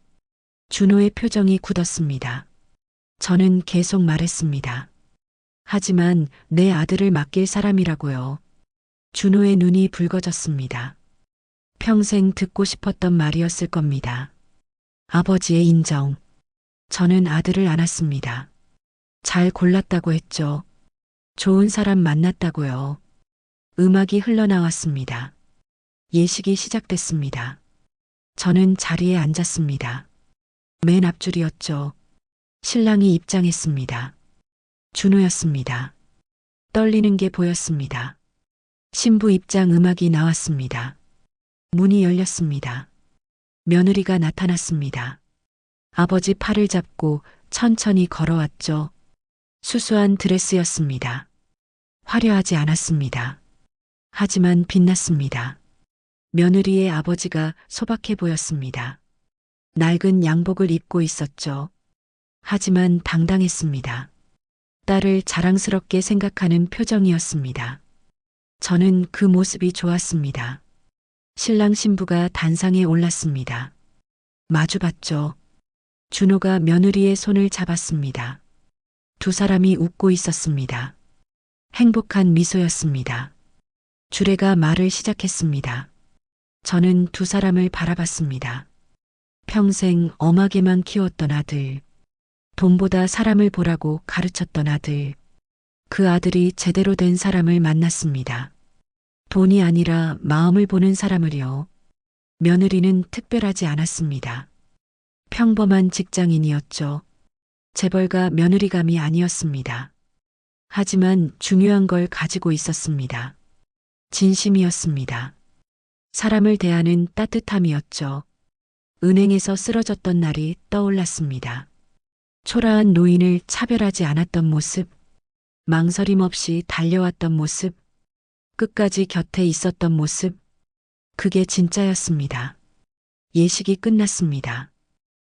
준호의 표정이 굳었습니다. 저는 계속 말했습니다. 하지만 내 아들을 맡길 사람이라고요. 준호의 눈이 붉어졌습니다. 평생 듣고 싶었던 말이었을 겁니다. 아버지의 인정. 저는 아들을 안았습니다. 잘 골랐다고 했죠. 좋은 사람 만났다고요. 음악이 흘러나왔습니다. 예식이 시작됐습니다. 저는 자리에 앉았습니다. 맨 앞줄이었죠. 신랑이 입장했습니다. 준호였습니다. 떨리는 게 보였습니다. 신부 입장 음악이 나왔습니다. 문이 열렸습니다. 며느리가 나타났습니다. 아버지 팔을 잡고 천천히 걸어왔죠. 수수한 드레스였습니다. 화려하지 않았습니다. 하지만 빛났습니다. 며느리의 아버지가 소박해 보였습니다. 낡은 양복을 입고 있었죠. 하지만 당당했습니다. 딸을 자랑스럽게 생각하는 표정이었습니다. 저는 그 모습이 좋았습니다. 신랑 신부가 단상에 올랐습니다. 마주봤죠. 준호가 며느리의 손을 잡았습니다. 두 사람이 웃고 있었습니다. 행복한 미소였습니다. 주례가 말을 시작했습니다. 저는 두 사람을 바라봤습니다. 평생 엄하게만 키웠던 아들, 돈보다 사람을 보라고 가르쳤던 아들, 그 아들이 제대로 된 사람을 만났습니다. 돈이 아니라 마음을 보는 사람을요. 며느리는 특별하지 않았습니다. 평범한 직장인이었죠. 재벌가 며느리감이 아니었습니다. 하지만 중요한 걸 가지고 있었습니다. 진심이었습니다. 사람을 대하는 따뜻함이었죠. 은행에서 쓰러졌던 날이 떠올랐습니다. 초라한 노인을 차별하지 않았던 모습, 망설임 없이 달려왔던 모습, 끝까지 곁에 있었던 모습, 그게 진짜였습니다. 예식이 끝났습니다.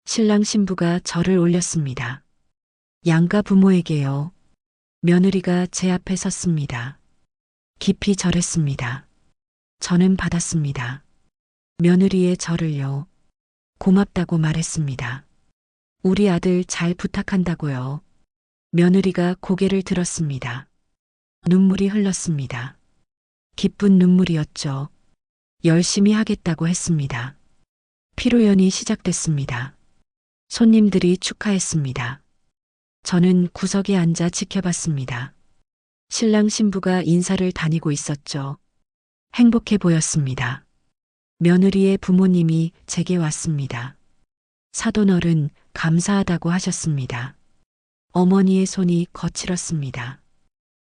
신랑 신부가 절을 올렸습니다. 양가 부모에게요. 며느리가 제 앞에 섰습니다. 깊이 절했습니다. 저는 받았습니다. 며느리의 절을요. 고맙다고 말했습니다. 우리 아들 잘 부탁한다고요. 며느리가 고개를 들었습니다. 눈물이 흘렀습니다. 기쁜 눈물이었죠. 열심히 하겠다고 했습니다. 피로연이 시작됐습니다. 손님들이 축하했습니다. 저는 구석에 앉아 지켜봤습니다. 신랑 신부가 인사를 다니고 있었죠. 행복해 보였습니다. 며느리의 부모님이 제게 왔습니다. 사돈어른 감사하다고 하셨습니다. 어머니의 손이 거칠었습니다.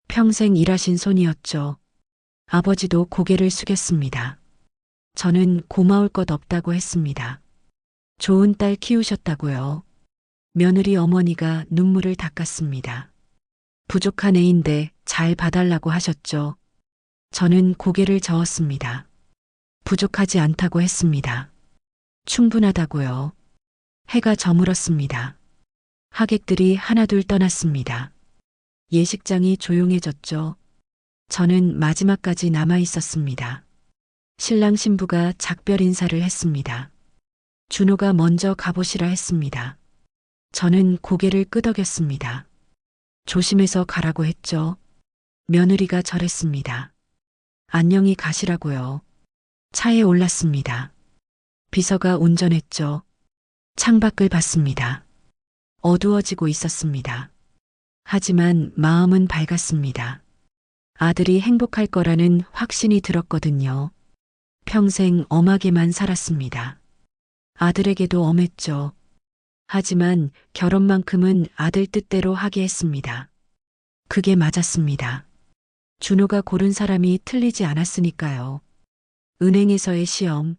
평생 일하신 손이었죠. 아버지도 고개를 숙였습니다. 저는 고마울 것 없다고 했습니다. 좋은 딸 키우셨다고요. 며느리 어머니가 눈물을 닦았습니다. 부족한 애인데 잘 봐달라고 하셨죠. 저는 고개를 저었습니다. 부족하지 않다고 했습니다. 충분하다고요. 해가 저물었습니다. 하객들이 하나둘 떠났습니다. 예식장이 조용해졌죠. 저는 마지막까지 남아 있었습니다. 신랑 신부가 작별 인사를 했습니다. 준호가 먼저 가보시라 했습니다. 저는 고개를 끄덕였습니다. 조심해서 가라고 했죠. 며느리가 절했습니다. 안녕히 가시라고요. 차에 올랐습니다. 비서가 운전했죠. 창밖을 봤습니다. 어두워지고 있었습니다. 하지만 마음은 밝았습니다. 아들이 행복할 거라는 확신이 들었거든요. 평생 엄하게만 살았습니다. 아들에게도 엄했죠. 하지만 결혼만큼은 아들 뜻대로 하게 했습니다. 그게 맞았습니다. 준호가 고른 사람이 틀리지 않았으니까요. 은행에서의 시험,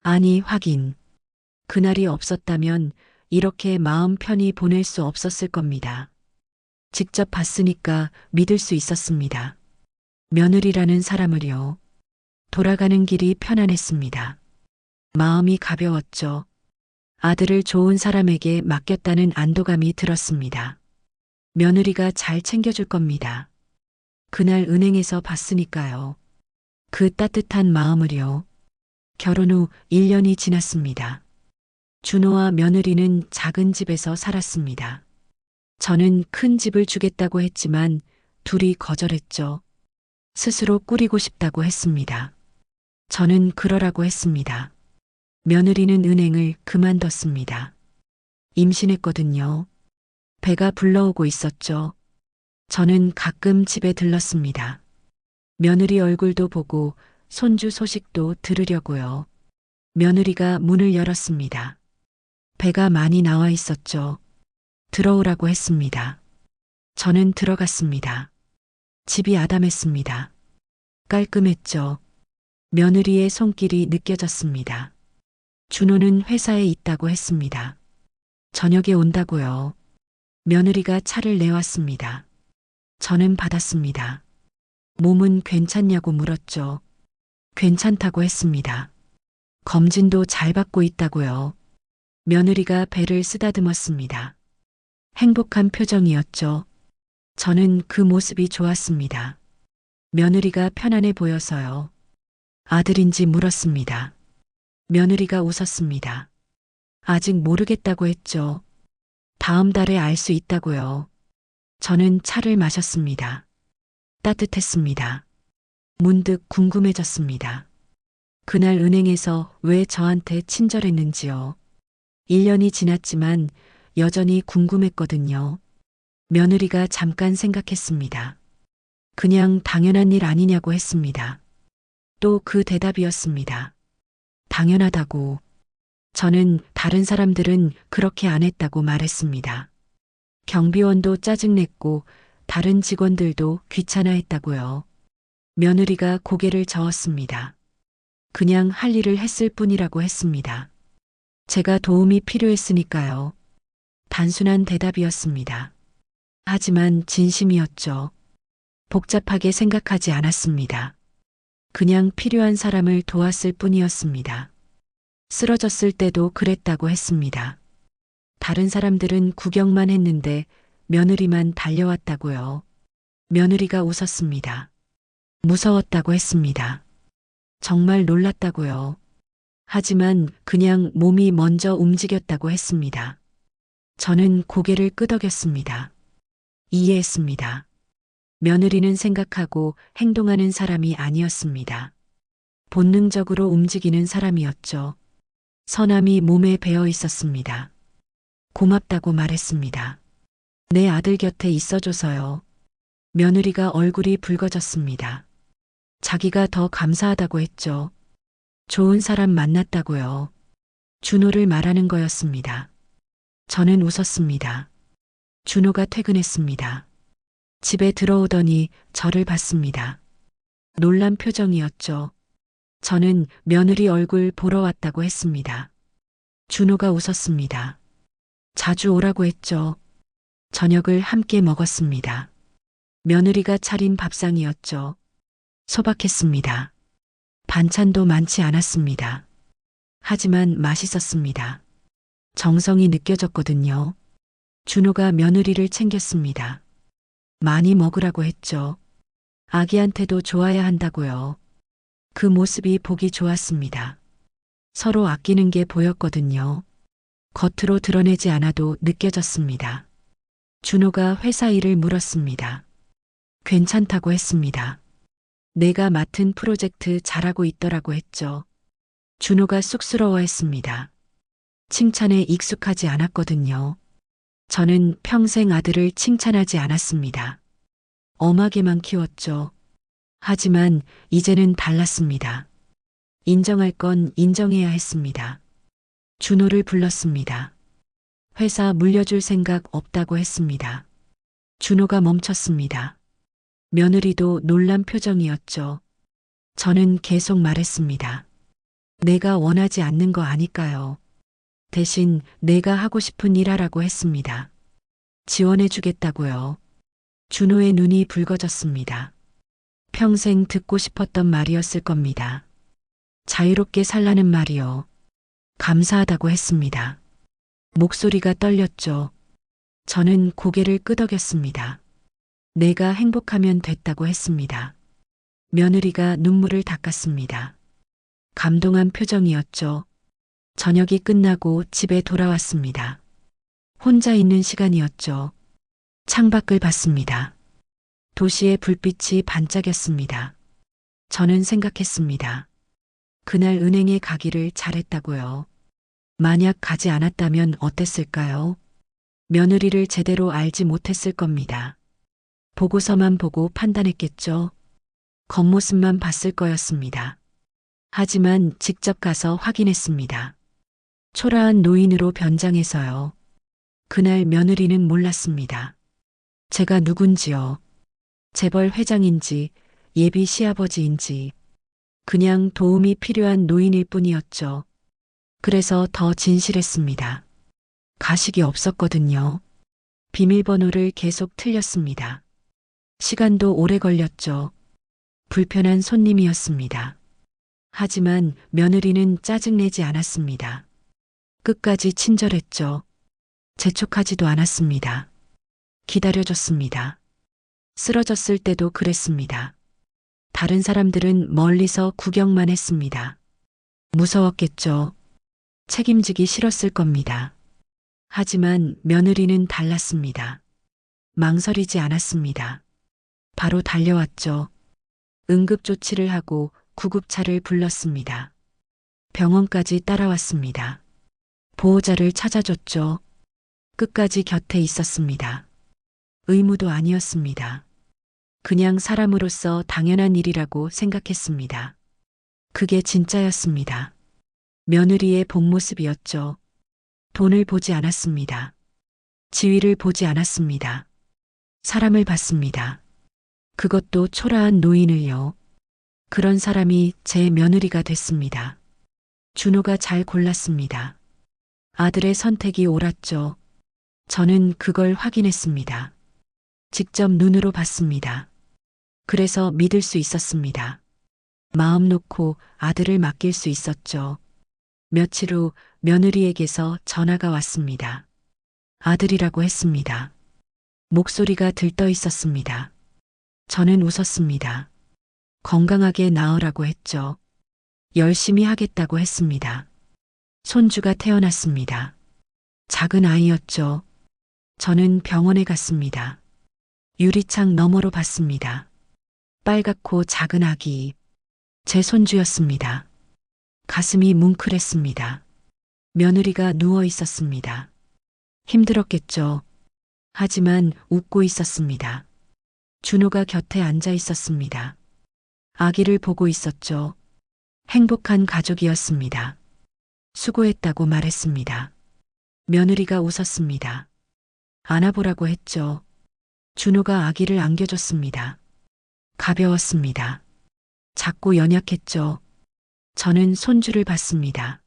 아니 확인. 그날이 없었다면 이렇게 마음 편히 보낼 수 없었을 겁니다. 직접 봤으니까 믿을 수 있었습니다. 며느리라는 사람을요. 돌아가는 길이 편안했습니다. 마음이 가벼웠죠. 아들을 좋은 사람에게 맡겼다는 안도감이 들었습니다. 며느리가 잘 챙겨줄 겁니다. 그날 은행에서 봤으니까요. 그 따뜻한 마음을요. 결혼 후 1년이 지났습니다. 준호와 며느리는 작은 집에서 살았습니다. 저는 큰 집을 주겠다고 했지만 둘이 거절했죠. 스스로 꾸리고 싶다고 했습니다. 저는 그러라고 했습니다. 며느리는 은행을 그만뒀습니다. 임신했거든요. 배가 불러오고 있었죠. 저는 가끔 집에 들렀습니다. 며느리 얼굴도 보고 손주 소식도 들으려고요. 며느리가 문을 열었습니다. 배가 많이 나와 있었죠. 들어오라고 했습니다. 저는 들어갔습니다. 집이 아담했습니다. 깔끔했죠. 며느리의 손길이 느껴졌습니다. 준호는 회사에 있다고 했습니다. 저녁에 온다고요. 며느리가 차를 내왔습니다. 저는 받았습니다. 몸은 괜찮냐고 물었죠. 괜찮다고 했습니다. 검진도 잘 받고 있다고요. 며느리가 배를 쓰다듬었습니다. 행복한 표정이었죠. 저는 그 모습이 좋았습니다. 며느리가 편안해 보여서요. 아들인지 물었습니다. 며느리가 웃었습니다. 아직 모르겠다고 했죠. 다음 달에 알 수 있다고요. 저는 차를 마셨습니다. 따뜻했습니다. 문득 궁금해졌습니다. 그날 은행에서 왜 저한테 친절했는지요. 1년이 지났지만 여전히 궁금했거든요. 며느리가 잠깐 생각했습니다. 그냥 당연한 일 아니냐고 했습니다. 또 그 대답이었습니다. 당연하다고. 저는 다른 사람들은 그렇게 안 했다고 말했습니다. 경비원도 짜증냈고 다른 직원들도 귀찮아했다고요. 며느리가 고개를 저었습니다. 그냥 할 일을 했을 뿐이라고 했습니다. 제가 도움이 필요했으니까요. 단순한 대답이었습니다. 하지만 진심이었죠. 복잡하게 생각하지 않았습니다. 그냥 필요한 사람을 도왔을 뿐이었습니다. 쓰러졌을 때도 그랬다고 했습니다. 다른 사람들은 구경만 했는데 며느리만 달려왔다고요. 며느리가 웃었습니다. 무서웠다고 했습니다. 정말 놀랐다고요. 하지만 그냥 몸이 먼저 움직였다고 했습니다. 저는 고개를 끄덕였습니다. 이해했습니다. 며느리는 생각하고 행동하는 사람이 아니었습니다. 본능적으로 움직이는 사람이었죠. 선함이 몸에 배어 있었습니다. 고맙다고 말했습니다. 내 아들 곁에 있어줘서요. 며느리가 얼굴이 붉어졌습니다. 자기가 더 감사하다고 했죠. 좋은 사람 만났다고요. 준호를 말하는 거였습니다. 저는 웃었습니다. 준호가 퇴근했습니다. 집에 들어오더니 저를 봤습니다. 놀란 표정이었죠. 저는 며느리 얼굴 보러 왔다고 했습니다. 준호가 웃었습니다. 자주 오라고 했죠. 저녁을 함께 먹었습니다. 며느리가 차린 밥상이었죠. 소박했습니다. 반찬도 많지 않았습니다. 하지만 맛있었습니다. 정성이 느껴졌거든요. 준호가 며느리를 챙겼습니다. 많이 먹으라고 했죠. 아기한테도 좋아야 한다고요. 그 모습이 보기 좋았습니다. 서로 아끼는 게 보였거든요. 겉으로 드러내지 않아도 느껴졌습니다. 준호가 회사 일을 물었습니다. 괜찮다고 했습니다. 내가 맡은 프로젝트 잘하고 있더라고 했죠. 준호가 쑥스러워했습니다. 칭찬에 익숙하지 않았거든요. 저는 평생 아들을 칭찬하지 않았습니다. 엄하게만 키웠죠. 하지만 이제는 달랐습니다. 인정할 건 인정해야 했습니다. 준호를 불렀습니다. 회사 물려줄 생각 없다고 했습니다. 준호가 멈췄습니다. 며느리도 놀란 표정이었죠. 저는 계속 말했습니다. 내가 원하지 않는 거 아니까요. 대신 내가 하고 싶은 일 하라고 했습니다. 지원해 주겠다고요. 준호의 눈이 붉어졌습니다. 평생 듣고 싶었던 말이었을 겁니다. 자유롭게 살라는 말이요. 감사하다고 했습니다. 목소리가 떨렸죠. 저는 고개를 끄덕였습니다. 내가 행복하면 됐다고 했습니다. 며느리가 눈물을 닦았습니다. 감동한 표정이었죠. 저녁이 끝나고 집에 돌아왔습니다. 혼자 있는 시간이었죠. 창밖을 봤습니다. 도시의 불빛이 반짝였습니다. 저는 생각했습니다. 그날 은행에 가기를 잘했다고요. 만약 가지 않았다면 어땠을까요? 며느리를 제대로 알지 못했을 겁니다. 보고서만 보고 판단했겠죠. 겉모습만 봤을 거였습니다. 하지만 직접 가서 확인했습니다. 초라한 노인으로 변장해서요. 그날 며느리는 몰랐습니다. 제가 누군지요. 재벌 회장인지 예비 시아버지인지 그냥 도움이 필요한 노인일 뿐이었죠. 그래서 더 진실했습니다. 가식이 없었거든요. 비밀번호를 계속 틀렸습니다. 시간도 오래 걸렸죠. 불편한 손님이었습니다. 하지만 며느리는 짜증내지 않았습니다. 끝까지 친절했죠. 재촉하지도 않았습니다. 기다려줬습니다. 쓰러졌을 때도 그랬습니다. 다른 사람들은 멀리서 구경만 했습니다. 무서웠겠죠. 책임지기 싫었을 겁니다. 하지만 며느리는 달랐습니다. 망설이지 않았습니다. 바로 달려왔죠. 응급조치를 하고 구급차를 불렀습니다. 병원까지 따라왔습니다. 보호자를 찾아줬죠. 끝까지 곁에 있었습니다. 의무도 아니었습니다. 그냥 사람으로서 당연한 일이라고 생각했습니다. 그게 진짜였습니다. 며느리의 본 모습이었죠. 돈을 보지 않았습니다. 지위를 보지 않았습니다. 사람을 봤습니다. 그것도 초라한 노인을요. 그런 사람이 제 며느리가 됐습니다. 준호가 잘 골랐습니다. 아들의 선택이 옳았죠. 저는 그걸 확인했습니다. 직접 눈으로 봤습니다. 그래서 믿을 수 있었습니다. 마음 놓고 아들을 맡길 수 있었죠. 며칠 후 며느리에게서 전화가 왔습니다. 아들이라고 했습니다. 목소리가 들떠 있었습니다. 저는 웃었습니다. 건강하게 낳으라고 했죠. 열심히 하겠다고 했습니다. 손주가 태어났습니다. 작은 아이였죠. 저는 병원에 갔습니다. 유리창 너머로 봤습니다. 빨갛고 작은 아기. 제 손주였습니다. 가슴이 뭉클했습니다. 며느리가 누워 있었습니다. 힘들었겠죠. 하지만 웃고 있었습니다. 준호가 곁에 앉아 있었습니다. 아기를 보고 있었죠. 행복한 가족이었습니다. 수고했다고 말했습니다. 며느리가 웃었습니다. 안아보라고 했죠. 준호가 아기를 안겨줬습니다. 가벼웠습니다. 작고 연약했죠. 저는 손주를 봤습니다.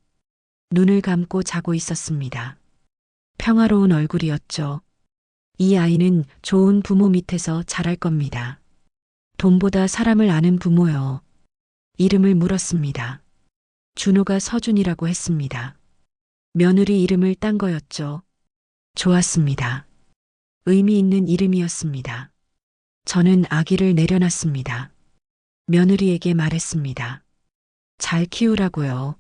눈을 감고 자고 있었습니다. 평화로운 얼굴이었죠. 이 아이는 좋은 부모 밑에서 자랄 겁니다. 돈보다 사람을 아는 부모요. 이름을 물었습니다. 준호가 서준이라고 했습니다. 며느리 이름을 딴 거였죠. 좋았습니다. 의미 있는 이름이었습니다. 저는 아기를 내려놨습니다. 며느리에게 말했습니다. 잘 키우라고요.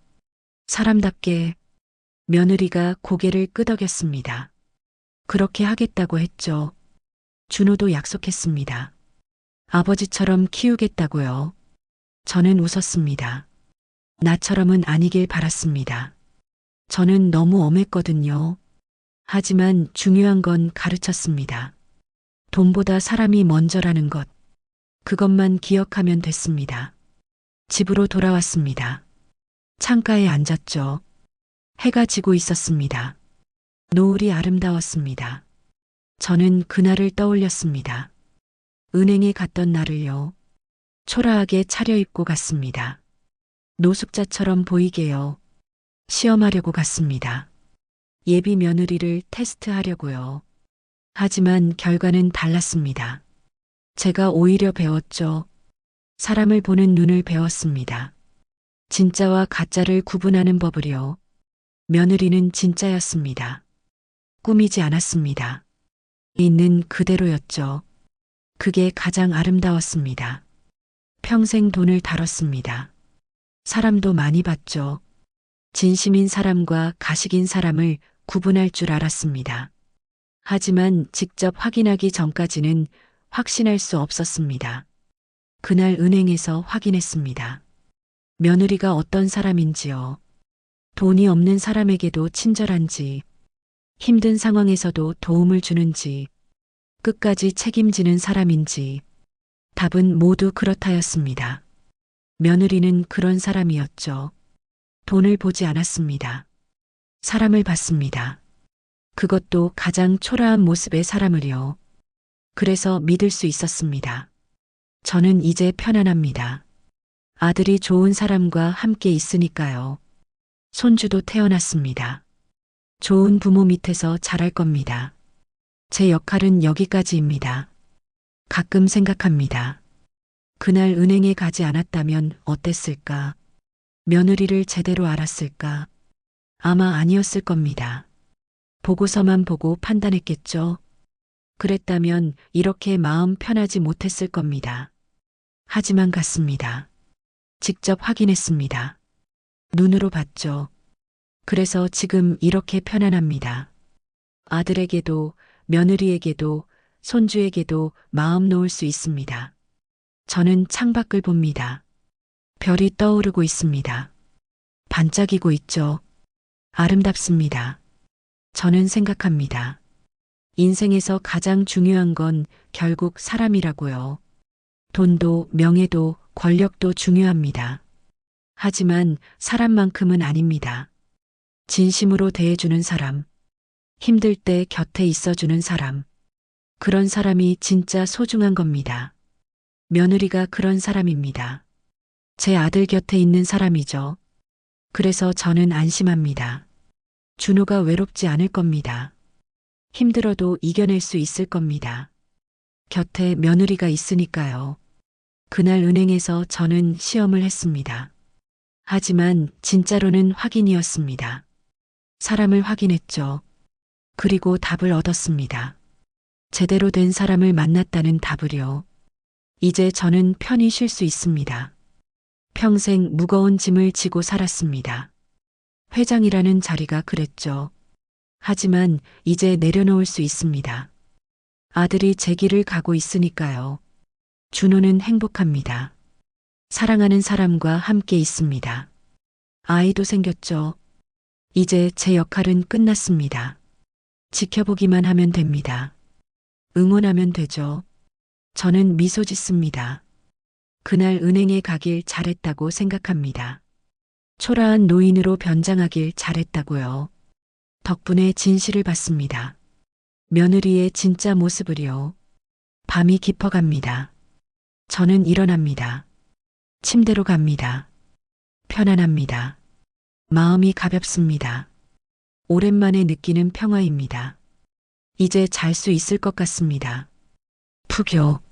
사람답게. 며느리가 고개를 끄덕였습니다. 그렇게 하겠다고 했죠. 준호도 약속했습니다. 아버지처럼 키우겠다고요. 저는 웃었습니다. 나처럼은 아니길 바랐습니다. 저는 너무 엄했거든요. 하지만 중요한 건 가르쳤습니다. 돈보다 사람이 먼저라는 것. 그것만 기억하면 됐습니다. 집으로 돌아왔습니다. 창가에 앉았죠. 해가 지고 있었습니다. 노을이 아름다웠습니다. 저는 그날을 떠올렸습니다. 은행에 갔던 날을요. 초라하게 차려입고 갔습니다. 노숙자처럼 보이게요. 시험하려고 갔습니다. 예비 며느리를 테스트하려고요. 하지만 결과는 달랐습니다. 제가 오히려 배웠죠. 사람을 보는 눈을 배웠습니다. 진짜와 가짜를 구분하는 법을요. 며느리는 진짜였습니다. 꾸미지 않았습니다. 있는 그대로였죠. 그게 가장 아름다웠습니다. 평생 돈을 다뤘습니다. 사람도 많이 봤죠. 진심인 사람과 가식인 사람을 구분할 줄 알았습니다. 하지만 직접 확인하기 전까지는 확신할 수 없었습니다. 그날 은행에서 확인했습니다. 며느리가 어떤 사람인지요. 돈이 없는 사람에게도 친절한지, 힘든 상황에서도 도움을 주는지, 끝까지 책임지는 사람인지, 답은 모두 그렇다였습니다. 며느리는 그런 사람이었죠. 돈을 보지 않았습니다. 사람을 봤습니다. 그것도 가장 초라한 모습의 사람을요. 그래서 믿을 수 있었습니다. 저는 이제 편안합니다. 아들이 좋은 사람과 함께 있으니까요. 손주도 태어났습니다. 좋은 부모 밑에서 자랄 겁니다. 제 역할은 여기까지입니다. 가끔 생각합니다. 그날 은행에 가지 않았다면 어땠을까? 며느리를 제대로 알았을까? 아마 아니었을 겁니다. 보고서만 보고 판단했겠죠. 그랬다면 이렇게 마음 편하지 못했을 겁니다. 하지만 갔습니다. 직접 확인했습니다. 눈으로 봤죠. 그래서 지금 이렇게 편안합니다. 아들에게도, 며느리에게도, 손주에게도 마음 놓을 수 있습니다. 저는 창밖을 봅니다. 별이 떠오르고 있습니다. 반짝이고 있죠. 아름답습니다. 저는 생각합니다. 인생에서 가장 중요한 건 결국 사람이라고요. 돈도 명예도 권력도 중요합니다. 하지만 사람만큼은 아닙니다. 진심으로 대해주는 사람, 힘들 때 곁에 있어주는 사람, 그런 사람이 진짜 소중한 겁니다. 며느리가 그런 사람입니다. 제 아들 곁에 있는 사람이죠. 그래서 저는 안심합니다. 준호가 외롭지 않을 겁니다. 힘들어도 이겨낼 수 있을 겁니다. 곁에 며느리가 있으니까요. 그날 은행에서 저는 시험을 했습니다. 하지만 진짜로는 확인이었습니다. 사람을 확인했죠. 그리고 답을 얻었습니다. 제대로 된 사람을 만났다는 답을요. 이제 저는 편히 쉴 수 있습니다. 평생 무거운 짐을 지고 살았습니다. 회장이라는 자리가 그랬죠. 하지만 이제 내려놓을 수 있습니다. 아들이 제 길을 가고 있으니까요. 준호는 행복합니다. 사랑하는 사람과 함께 있습니다. 아이도 생겼죠. 이제 제 역할은 끝났습니다. 지켜보기만 하면 됩니다. 응원하면 되죠. 저는 미소 짓습니다. 그날 은행에 가길 잘했다고 생각합니다. 초라한 노인으로 변장하길 잘했다고요. 덕분에 진실을 봤습니다. 며느리의 진짜 모습을요. 밤이 깊어갑니다. 저는 일어납니다. 침대로 갑니다. 편안합니다. 마음이 가볍습니다. 오랜만에 느끼는 평화입니다. 이제 잘 수 있을 것 같습니다. 푹요.